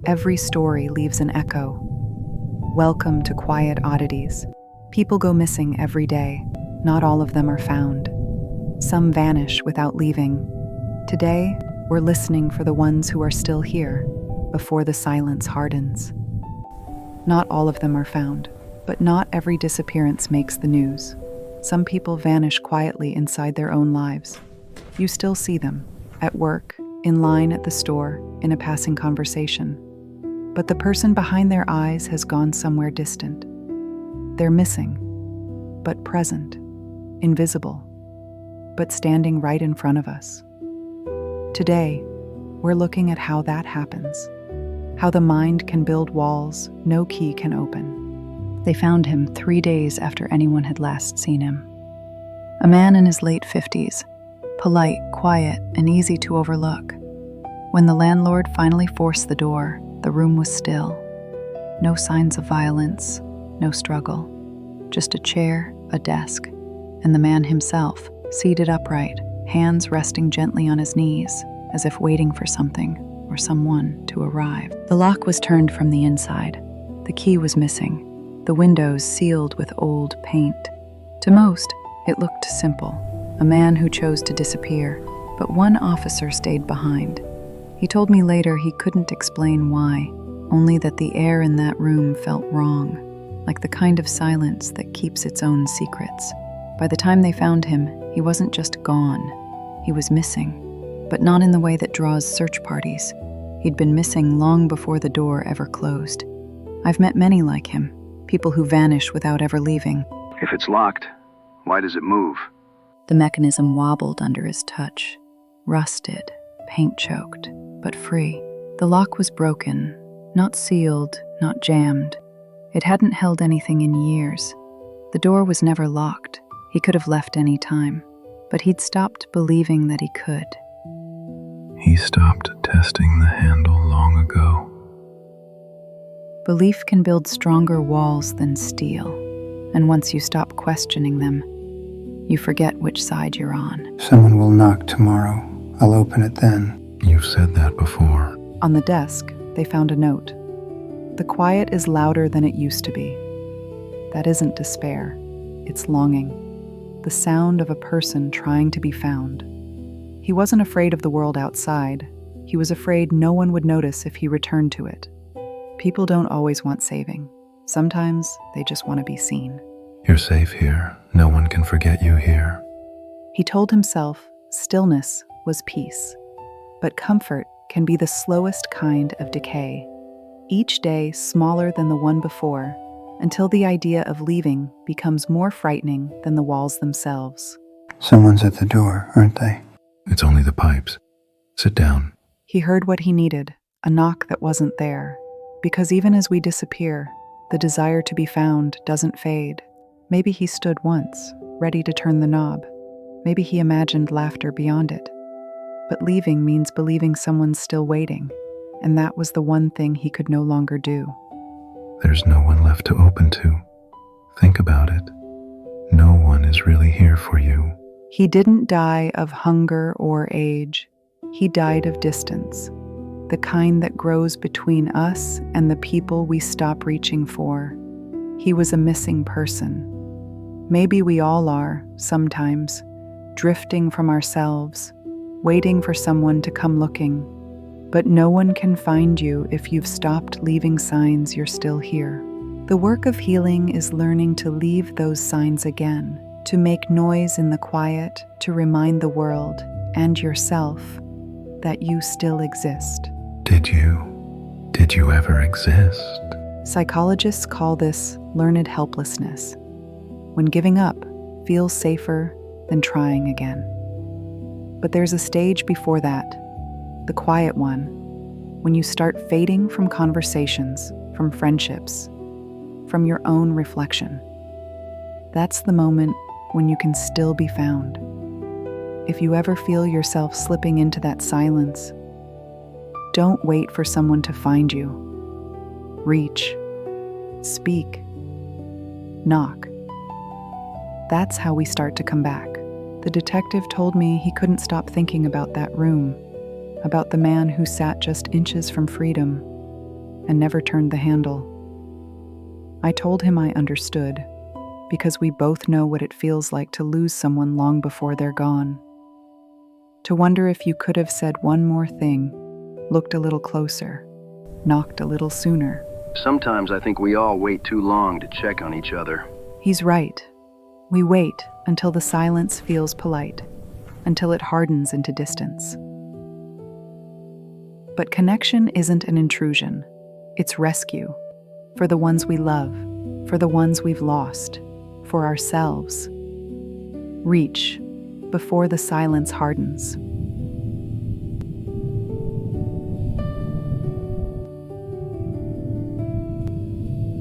Every story leaves an echo. Welcome to Quiet Oddities. People go missing every day. Not all of them are found. Some vanish without leaving. Today, we're listening for the ones who are still here, before the silence hardens. Not all of them are found, but not every disappearance makes the news. Some people vanish quietly inside their own lives. You still see them, at work, in line at the store, in a passing conversation. But the person behind their eyes has gone somewhere distant. They're missing, but present, invisible, but standing right in front of us. Today, we're looking at how that happens, how the mind can build walls no key can open. They found him 3 days after anyone had last seen him. A man in his late 50s, polite, quiet, and easy to overlook. When the landlord finally forced the door, the room was still. No signs of violence, no struggle. Just a chair, a desk, and the man himself, seated upright, hands resting gently on his knees, as if waiting for something or someone to arrive. The lock was turned from the inside. The key was missing. The windows sealed with old paint. To most, it looked simple. A man who chose to disappear, but one officer stayed behind. He told me later he couldn't explain why, only that the air in that room felt wrong, like the kind of silence that keeps its own secrets. By the time they found him, he wasn't just gone. He was missing, but not in the way that draws search parties. He'd been missing long before the door ever closed. I've met many like him, people who vanish without ever leaving. If it's locked, why does it move? The mechanism wobbled under his touch, rusted, paint-choked, but free. The lock was broken, not sealed, not jammed. It hadn't held anything in years. The door was never locked. He could have left any time, but he'd stopped believing that he could. He stopped testing the handle long ago. Belief can build stronger walls than steel, and once you stop questioning them, you forget which side you're on. Someone will knock tomorrow. I'll open it then. You've said that before. On the desk, they found a note. The quiet is louder than it used to be. That isn't despair, it's longing. The sound of a person trying to be found. He wasn't afraid of the world outside. He was afraid no one would notice if he returned to it. People don't always want saving. Sometimes they just want to be seen. You're safe here. No one can forget you here. He told himself stillness was peace. But comfort can be the slowest kind of decay. Each day smaller than the one before, until the idea of leaving becomes more frightening than the walls themselves. Someone's at the door, aren't they? It's only the pipes. Sit down. He heard what he needed, a knock that wasn't there. Because even as we disappear, the desire to be found doesn't fade. Maybe he stood once, ready to turn the knob. Maybe he imagined laughter beyond it. But leaving means believing someone's still waiting, and that was the one thing he could no longer do. There's no one left to open to. Think about it. No one is really here for you. He didn't die of hunger or age. He died of distance, the kind that grows between us and the people we stop reaching for. He was a missing person. Maybe we all are, sometimes, drifting from ourselves, waiting for someone to come looking. But no one can find you if you've stopped leaving signs you're still here. The work of healing is learning to leave those signs again, to make noise in the quiet, to remind the world and yourself that you still exist. Did you ever exist? Psychologists call this learned helplessness, when giving up feels safer than trying again. But there's a stage before that, the quiet one, when you start fading from conversations, from friendships, from your own reflection. That's the moment when you can still be found. If you ever feel yourself slipping into that silence, don't wait for someone to find you. Reach, speak, knock. That's how we start to come back. The detective told me he couldn't stop thinking about that room, about the man who sat just inches from freedom, and never turned the handle. I told him I understood, because we both know what it feels like to lose someone long before they're gone. To wonder if you could have said one more thing, looked a little closer, knocked a little sooner. Sometimes I think we all wait too long to check on each other. He's right. We wait until the silence feels polite, until it hardens into distance. But connection isn't an intrusion. It's rescue. For the ones we love, for the ones we've lost, for ourselves. Reach before the silence hardens.